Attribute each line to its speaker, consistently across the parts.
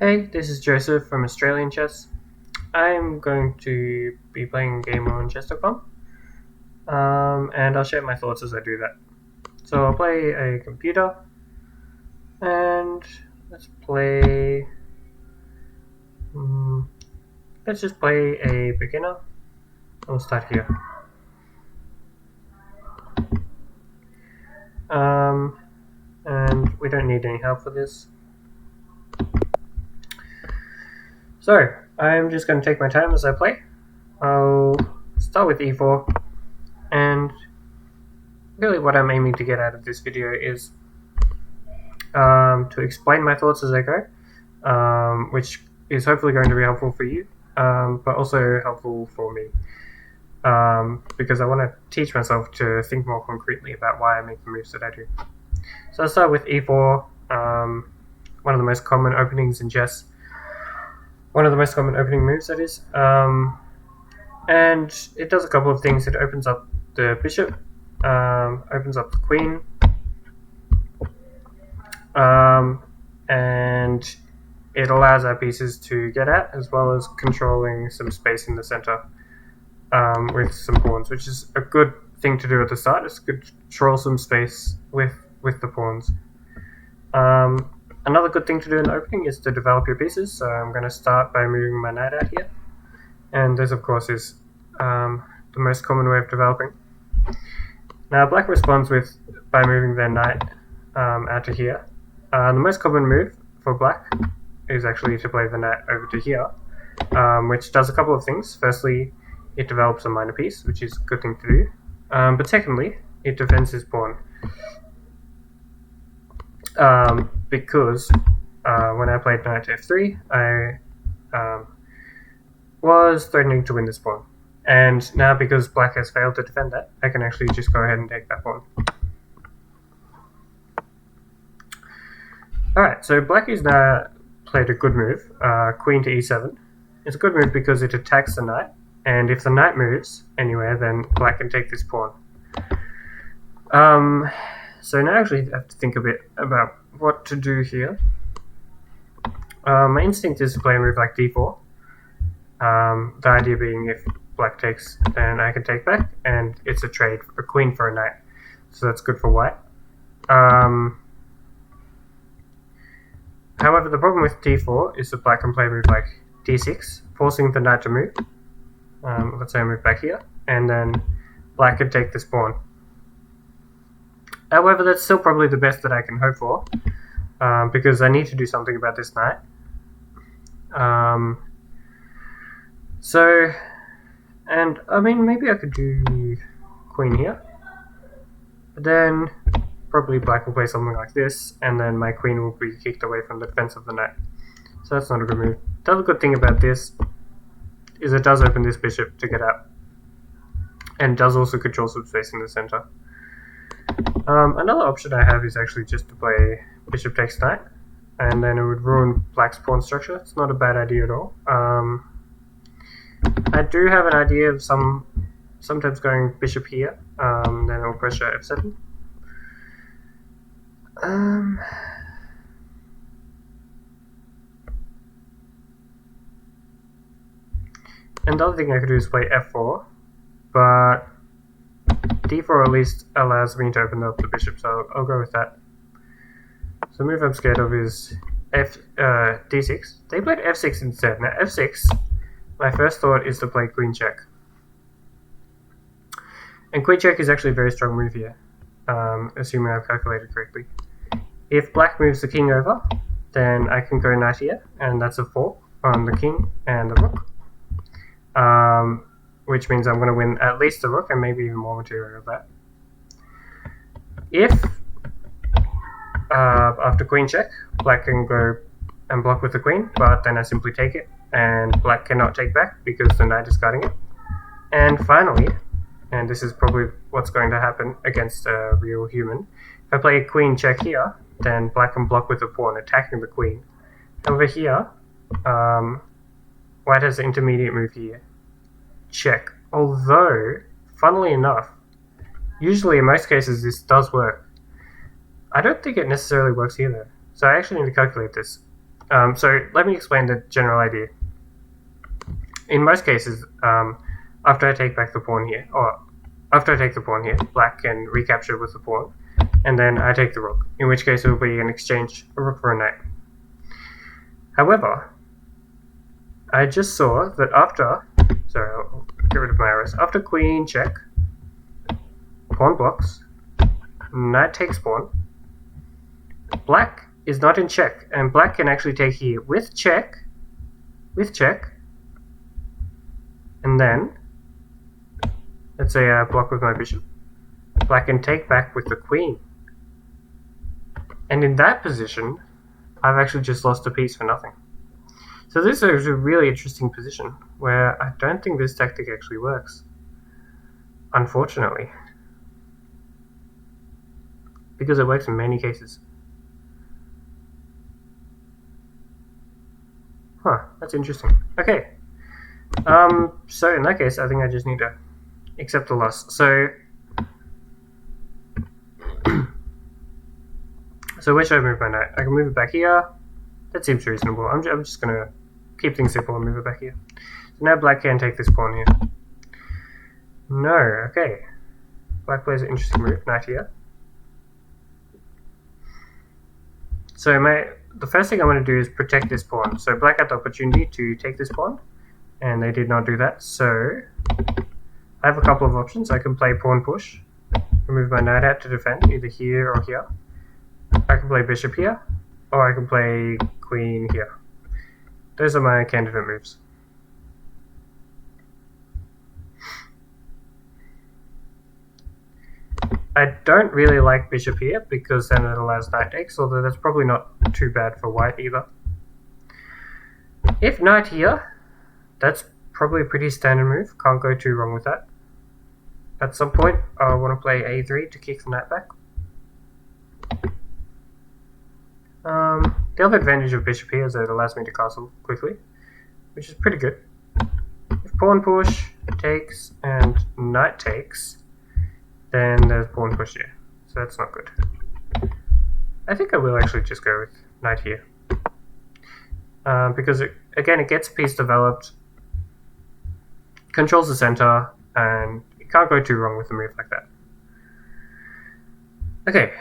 Speaker 1: Hey, this is Joseph from AustralianChess. I'm going to be playing a game on chesscom, and I'll share my thoughts as I do that. So I'll play a computer, and let's play. Let's just play a beginner. I'll start here. And we don't need any help for this. So I'm just going to take my time as I play. I'll start with e4, and really what I'm aiming to get out of this video is to explain my thoughts as I go, which is hopefully going to be helpful for you, but also helpful for me, because I want to teach myself to think more concretely about why I make the moves that I do. So I'll start with e4, one of the most common openings in chess. One of the most common opening moves, that is. And it does a couple of things. It opens up the bishop, opens up the queen, and it allows our pieces to get at, as well as controlling some space in the center with some pawns, which is a good thing to do at the start. It's good to control some space with the pawns. Another good thing to do in the opening is to develop your pieces. So I'm going to start by moving my knight out here, and this of course is the most common way of developing. Now black responds by moving their knight out to here. The most common move for black is actually to play the knight over to here, which does a couple of things. Firstly, it develops a minor piece, which is a good thing to do, but secondly, it defends his pawn. Because when I played knight to f3, I was threatening to win this pawn. And now, because black has failed to defend that, I can actually just go ahead and take that pawn. Alright, so black has now played a good move, queen to e7. It's a good move because it attacks the knight, and if the knight moves anywhere, then black can take this pawn. So now I actually have to think a bit about what to do here. My instinct is to play a move like d4. The idea being, if black takes, then I can take back, and it's a trade, a queen for a knight. So that's good for white. However, the problem with d4 is that black can play a move like d6, forcing the knight to move. Let's say I move back here, and then black can take this pawn. However, that's still probably the best that I can hope for, because I need to do something about this knight. And I mean, maybe I could do queen here, but then probably black will play something like this, and then my queen will be kicked away from the defense of the knight. So that's not a good move. The other good thing about this is it does open this bishop to get out, and does also control some space in the center. Another option I have is actually just to play bishop takes knight, and then it would ruin black's pawn structure. It's not a bad idea at all. I do have an idea of sometimes going bishop here, then I'll pressure f7. And the other thing I could do is play f4, but d4 at least allows me to open up the bishop, so I'll go with that. So the move I'm scared of is d6. They played f6 instead. Now f6, my first thought is to play queen check. And queen check is actually a very strong move here, assuming I've calculated correctly. If black moves the king over, then I can go knight here, and that's a fork on the king and the rook. Which means I'm going to win at least the rook, and maybe even more material of that. If, after queen check, black can go and block with the queen, but then I simply take it, and black cannot take back because the knight is guarding it. And finally, and this is probably what's going to happen against a real human, if I play a queen check here, then black can block with the pawn, attacking the queen. Over here, white has an intermediate move here, check. Although, funnily enough, usually in most cases this does work. I don't think it necessarily works here though. So I actually need to calculate this. So let me explain the general idea. In most cases, after I take back the pawn here, or after I take the pawn here, black can recapture with the pawn, and then I take the rook, in which case it will be an exchange, a rook for a knight. However, I just saw that after, sorry, I'll get rid of my arrows, after queen check, pawn blocks, knight takes pawn, black is not in check, and black can actually take here with check, and then, let's say I block with my bishop, black can take back with the queen. And in that position, I've actually just lost a piece for nothing. So this is a really interesting position, where I don't think this tactic actually works, unfortunately. Because it works in many cases. Huh, that's interesting. Okay. So in that case, I think I just need to accept the loss. So where should I move my knight? I can move it back here. That seems reasonable. I'm just gonna keep things simple and move it back here. So now black can take this pawn here. No, okay. Black plays an interesting move, knight here. So the first thing I want to do is protect this pawn. So black had the opportunity to take this pawn, and they did not do that. So I have a couple of options. I can play pawn push, move my knight out to defend, either here or here. I can play bishop here, or I can play queen here. Those are my candidate moves. I don't really like bishop here because then it allows knight takes, although that's probably not too bad for white either. If knight here, that's probably a pretty standard move, can't go too wrong with that. At some point, I want to play a3 to kick the knight back. The other advantage of bishop here is that it allows me to castle quickly, which is pretty good. If pawn push takes and knight takes, then there's pawn push here, so that's not good. I think I will actually just go with knight here, because it gets a piece developed, controls the center, and you can't go too wrong with a move like that. Okay,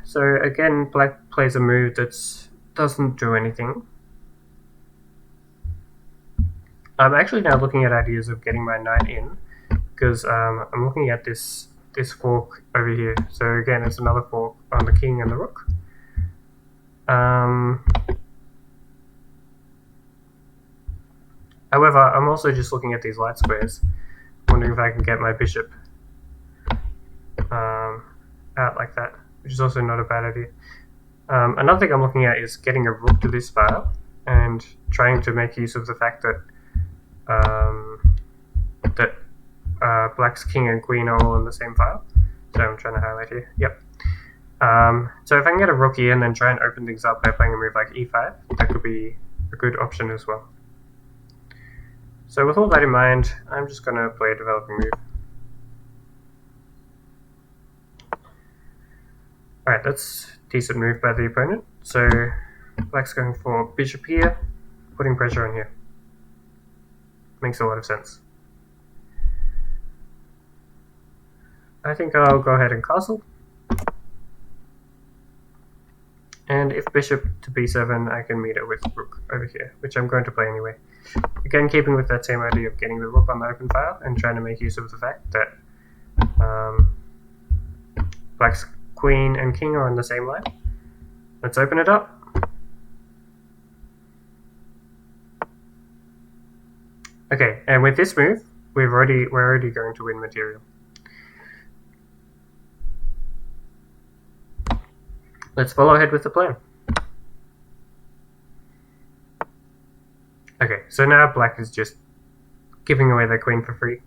Speaker 1: so again, black plays a move that doesn't do anything. I'm actually now looking at ideas of getting my knight in, because I'm looking at this fork over here. So again, it's another fork on the king and the rook. However, I'm also just looking at these light squares, wondering if I can get my bishop out like that, which is also not a bad idea. Another thing I'm looking at is getting a rook to this file and trying to make use of the fact that black's king and queen are all in the same file. So I'm trying to highlight here. Yep. So if I can get a rook here and then try and open things up by playing a move like e5, that could be a good option as well. So with all that in mind, I'm just going to play a developing move. Alright, that's a decent move by the opponent. So black's going for bishop here, putting pressure on here. Makes a lot of sense. I think I'll go ahead and castle. And if bishop to b7, I can meet it with rook over here, which I'm going to play anyway. Again, keeping with that same idea of getting the rook on the open file and trying to make use of the fact that black's queen and king are on the same line. Let's open it up. Okay, and with this move, we're already going to win material. Let's follow ahead with the plan. Okay, so now black is just giving away their queen for free.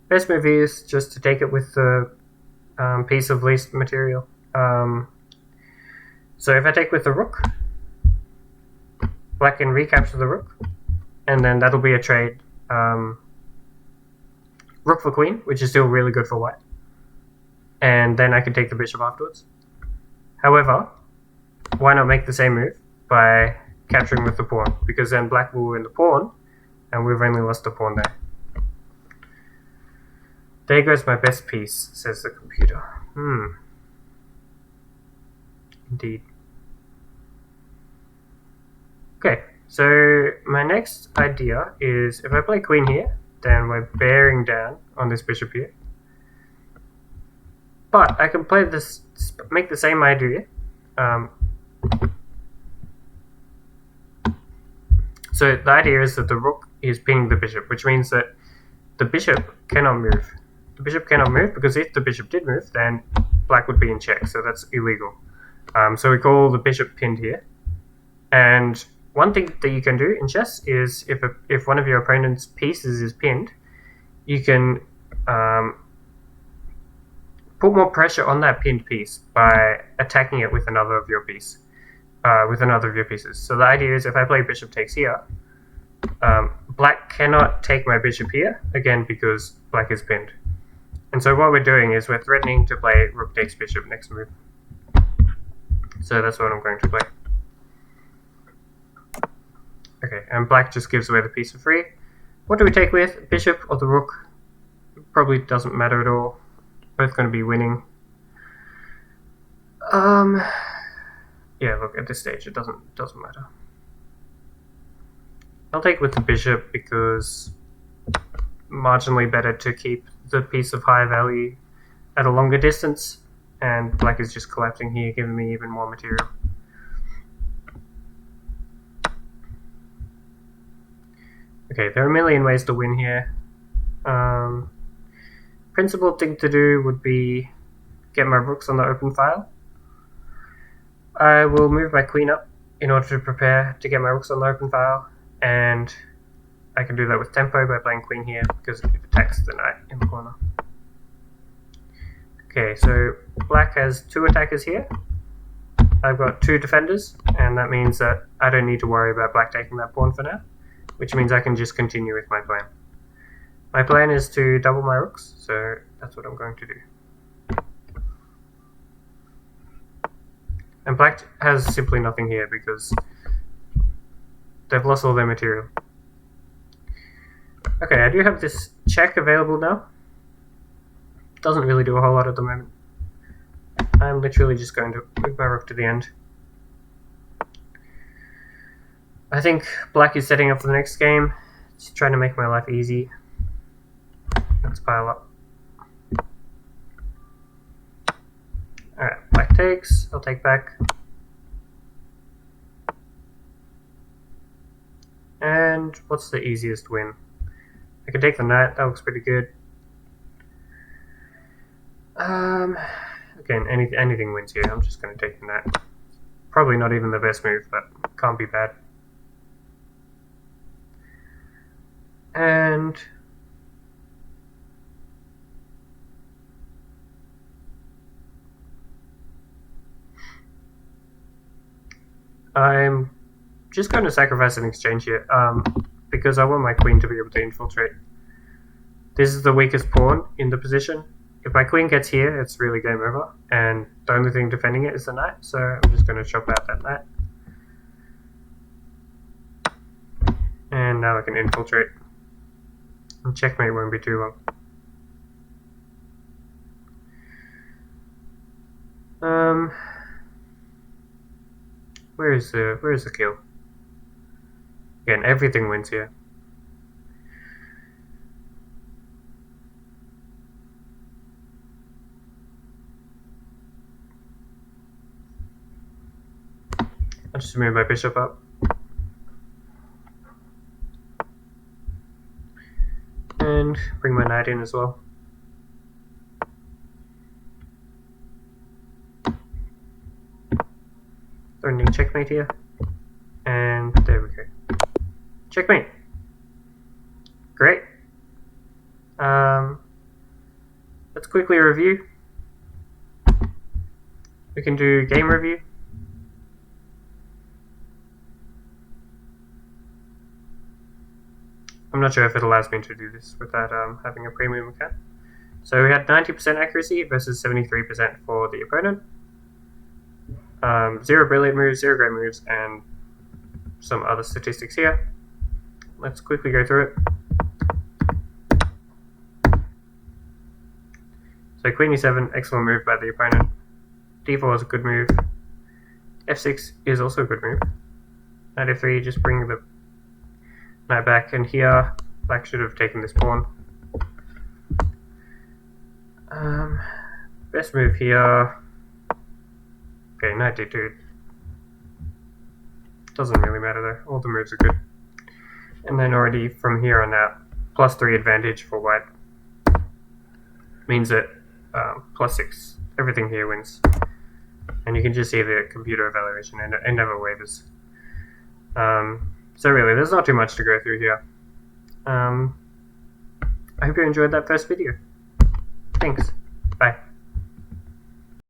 Speaker 1: Best move is just to take it with the piece of least material. So if I take with the rook, black can recapture the rook, and then that'll be a trade. Rook for queen, which is still really good for white. And then I can take the bishop afterwards. However, why not make the same move by capturing with the pawn? Because then black will win the pawn, and we've only lost the pawn there. There goes my best piece, says the computer. Indeed. Okay, so my next idea is if I play queen here, then we're bearing down on this bishop here. But I can play this, make the same idea. So the idea is that the rook is pinning the bishop, which means that the bishop cannot move. The bishop cannot move because if the bishop did move, then black would be in check, so that's illegal. So we call the bishop pinned here. And one thing that you can do in chess is if one of your opponent's pieces is pinned, you can put more pressure on that pinned piece by attacking it with another of your pieces. So the idea is if I play bishop takes here, black cannot take my bishop here, again because black is pinned. And so what we're doing is we're threatening to play rook takes bishop next move. So that's what I'm going to play. Okay, and black just gives away the piece for free. What do we take with? Bishop or the rook? Probably doesn't matter at all. Both going to be winning. Yeah, look, at this stage it doesn't matter. I'll take with the bishop because marginally better to keep the piece of high value at a longer distance, and black is just collapsing here, giving me even more material. Okay, there are a million ways to win here. Principal thing to do would be get my rooks on the open file. I will move my queen up in order to prepare to get my rooks on the open file, and I can do that with tempo by playing queen here because it attacks the knight in the corner. Okay, so black has two attackers here. I've got two defenders, and that means that I don't need to worry about black taking that pawn for now, which means I can just continue with my plan. My plan is to double my rooks, so that's what I'm going to do. And black has simply nothing here because they've lost all their material. Okay, I do have this check available now. Doesn't really do a whole lot at the moment. I'm literally just going to move my rook to the end. I think black is setting up for the next game. It's trying to make my life easy. Let's pile up. Alright, black takes. I'll take back. And what's the easiest win? I can take the knight. That looks pretty good. Again, anything wins here. I'm just going to take the knight. Probably not even the best move, but can't be bad. And I'm just going to sacrifice an exchange here, because I want my queen to be able to infiltrate. This is the weakest pawn in the position. If my queen gets here, it's really game over, and the only thing defending it is the knight, so I'm just going to chop out that knight. And now I can infiltrate. And checkmate won't be too long. Where is the kill? Again, everything wins here. I'll just move my bishop up. And bring my knight in as well. Threatening checkmate here. And there we go. Checkmate. Great. Let's quickly review. We can do game review. I'm not sure if it allows me to do this without having a premium account. So we had 90% accuracy versus 73% for the opponent. 0 brilliant moves, 0 great moves, and some other statistics here. Let's quickly go through it. So queen e7, excellent move by the opponent. d4 is a good move. f6 is also a good move. Knight f3, just bring the knight back, and here black should have taken this pawn. Best move here. Okay, knight d2. Doesn't really matter though, all the moves are good. And then already from here on out, +3 advantage for white. Means that +6, everything here wins. And you can just see the computer evaluation, and it never wavers. So really, there's not too much to go through here. I hope you enjoyed that first video. Thanks. Bye.